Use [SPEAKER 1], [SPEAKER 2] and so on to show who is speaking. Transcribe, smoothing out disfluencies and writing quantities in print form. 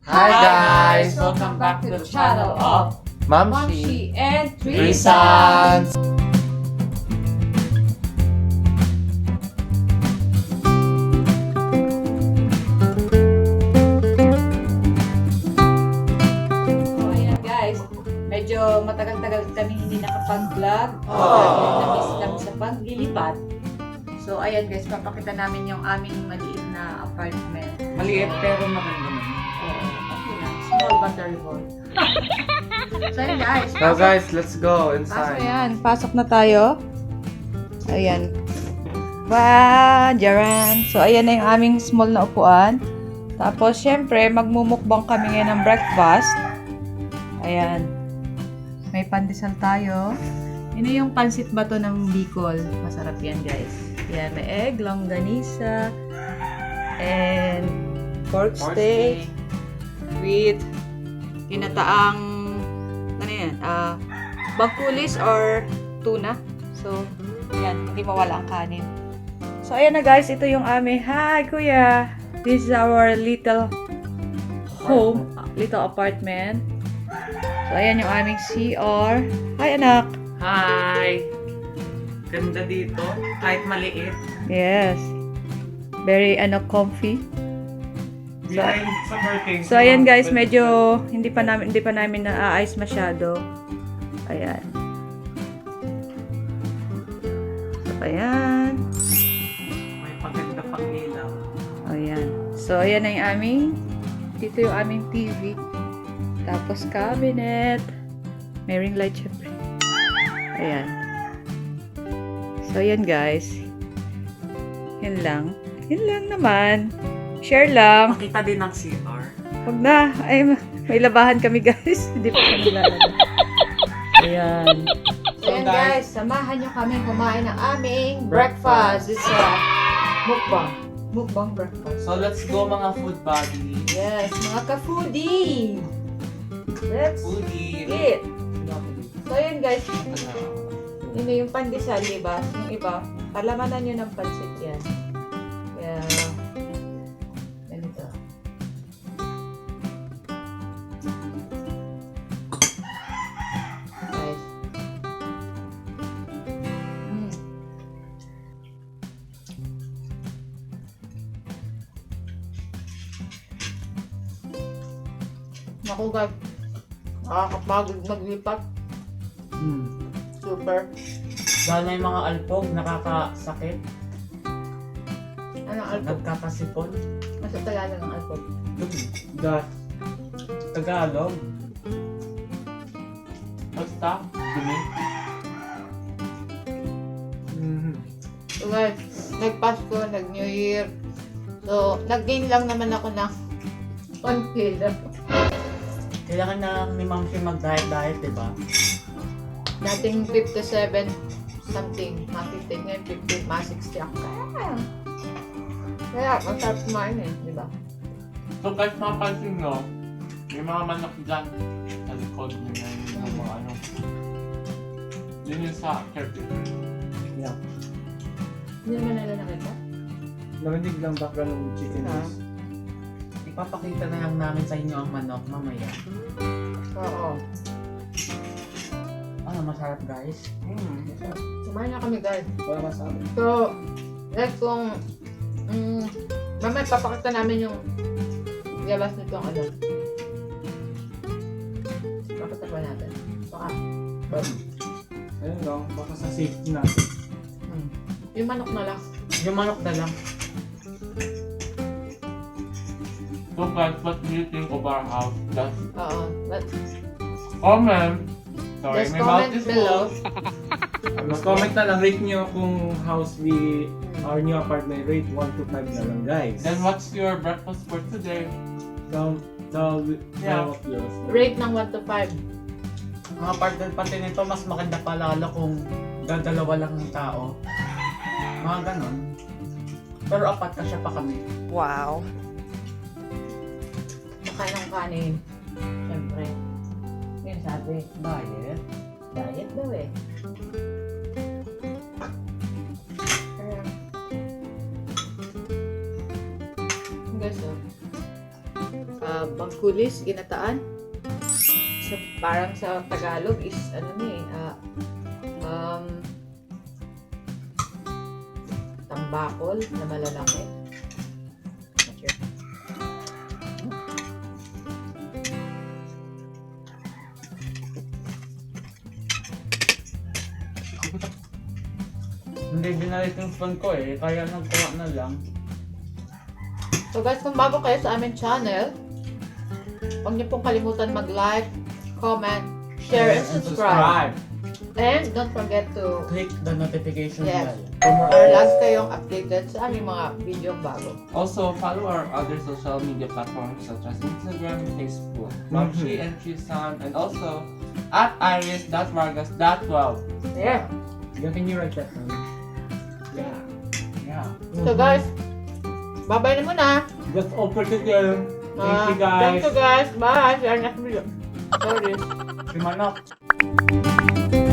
[SPEAKER 1] Hi guys!
[SPEAKER 2] Welcome back to the channel of
[SPEAKER 1] Mamshi
[SPEAKER 2] and
[SPEAKER 1] Three Sons!
[SPEAKER 2] So ayan guys, medyo matagal-tagal kami hindi nakapag-vlog. Na-miss kami sa paglilipat. So ayan guys, papakita namin yung aming maliit na apartment.
[SPEAKER 1] Maliit pero maganda naman.
[SPEAKER 2] Okay lang. Small but terrible. So ayan guys.
[SPEAKER 1] So guys, let's go
[SPEAKER 2] Pasok
[SPEAKER 1] inside.
[SPEAKER 2] yan. Pasok na tayo. Ayan. Wow, Jaran. So ayan na yung aming small na upuan. Tapos syempre, magmumukbang kami ngayon ng breakfast. Ayan. May pandesal tayo. Ino yung pansit bato ng Bicol. Masarap yan guys. Yan, may egg, longganisa, and pork steak with kinataang ano yan, bangkulis or tuna. So, yan, hindi mawala ang kanin. So, ayan na guys, ito yung aming, hi kuya! This is our little home, little apartment. So, ayan yung aming CR. Hi anak!
[SPEAKER 1] Hi! Ganda dito, kahit maliit.
[SPEAKER 2] Yes. Very, comfy.
[SPEAKER 1] Behind sa working.
[SPEAKER 2] So, ayan guys, medyo hindi pa namin naaayos masyado. Ayan. So, ayan.
[SPEAKER 1] May paganda pang ilaw.
[SPEAKER 2] Ayan. So, ayan na yung aming, dito yung aming TV. Tapos, cabinet. May ring light, syempre. Ayan. So, ayan guys. Yan lang. Yan lang naman. Share lang.
[SPEAKER 1] Makita din ng CR.
[SPEAKER 2] Huwag na. Ay, may labahan kami guys. Hindi pa kami lalabas. Ayan. So, ayan guys. Samahan nyo kami kumain ng aming breakfast. It's a mukbang. Mukbang breakfast.
[SPEAKER 1] So let's go mga food buddy.
[SPEAKER 2] Yes, mga ka-foodie. Let's
[SPEAKER 1] Foodie.
[SPEAKER 2] eat. So, ayan guys. Yun yung pandesal, diba? Yung iba, palamanan nyo ng pansit yan. Kaya, ganito. Guys. Naku guys, nakakapagod maglipat. Super.
[SPEAKER 1] Dahil na yung mga alpog, nakakasakit,
[SPEAKER 2] Anong alpog?
[SPEAKER 1] nagkakasipon.
[SPEAKER 2] Nasa Tagalog ng alpog.
[SPEAKER 1] Tagalog. Basta, dumi.
[SPEAKER 2] So guys, nag-Pasko, nag-New Year. So, nag-gain lang naman ako ng 1 kilo.
[SPEAKER 1] Kailangan na ni Ma'am siya mag-diet, diba?
[SPEAKER 2] Dating 57 something, mga 15 ngayon, 50, mga 60 ako. Kaya, masarap kumain eh, di ba?
[SPEAKER 1] So guys, mapansin nyo, may mga manok dyan sa likod nyo yung mga ano. Yun yung sa caretaker.
[SPEAKER 3] Yeah.
[SPEAKER 2] Hindi naman nila nakita.
[SPEAKER 3] Narinig lang background ng chicken
[SPEAKER 2] Ah.
[SPEAKER 3] is.
[SPEAKER 1] Ipapakita na lang namin sa inyo ang manok mamaya.
[SPEAKER 2] Oo.
[SPEAKER 1] Ano, masarap guys?
[SPEAKER 2] Kumain na kami guys.
[SPEAKER 3] Wala masabi.
[SPEAKER 2] So, like kung, mamaya papakita namin yung labas nitong ano. Papakita pa natin. Baka.
[SPEAKER 3] Ayun lang, baka sa safety natin.
[SPEAKER 2] Yung manok na lang.
[SPEAKER 1] Yung manok na lang. So guys, what do you think of our house? Just
[SPEAKER 2] Oo. But,
[SPEAKER 1] comment. Sorry,
[SPEAKER 2] just
[SPEAKER 1] my mouth
[SPEAKER 2] comment
[SPEAKER 1] is
[SPEAKER 2] below.
[SPEAKER 1] full.
[SPEAKER 3] Mag-comment na lang, rate nyo kung house we, our new apartment, rate 1 to 5 na lang guys.
[SPEAKER 1] And what's your breakfast for today?
[SPEAKER 3] Down
[SPEAKER 1] Yeah.
[SPEAKER 3] of yours.
[SPEAKER 2] Rate ng 1 to 5.
[SPEAKER 1] Mga partner pati nito, mas maganda pa lalo kung dadalawa lang ng tao. Mga ganon. Pero apat ka siya pa kami.
[SPEAKER 2] Wow. Makain ng kanin. Siyempre. Yun sabi.
[SPEAKER 1] Diet?
[SPEAKER 2] Diet daw eh. Guys, kulis, ginataan. Parang sa Tagalog is tambakol na malalaki.
[SPEAKER 1] Hindi binalik yung phone ko kaya nagkuha na lang.
[SPEAKER 2] So guys, kung bago kayo sa aming channel, huwag niyo pong kalimutan mag-like, comment, share, and subscribe. And don't forget to
[SPEAKER 1] Click the notification
[SPEAKER 2] Yes.
[SPEAKER 1] bell.
[SPEAKER 3] For more
[SPEAKER 2] para lagi
[SPEAKER 3] updates.
[SPEAKER 2] kayong updated sa aming mga video bago.
[SPEAKER 4] Also, follow our other social media platforms such as Instagram, Facebook, Mamshi and Chisan, and also at iris.vargas.12.
[SPEAKER 2] Yeah.
[SPEAKER 3] Yeah, can you write that down?
[SPEAKER 1] Yeah. Yeah.
[SPEAKER 2] So guys, bye-bye na muna.
[SPEAKER 3] That's all for today. Thank you
[SPEAKER 2] Thank
[SPEAKER 3] guys.
[SPEAKER 2] you guys. Bye. See you next video. Sorry.
[SPEAKER 1] Si Manok.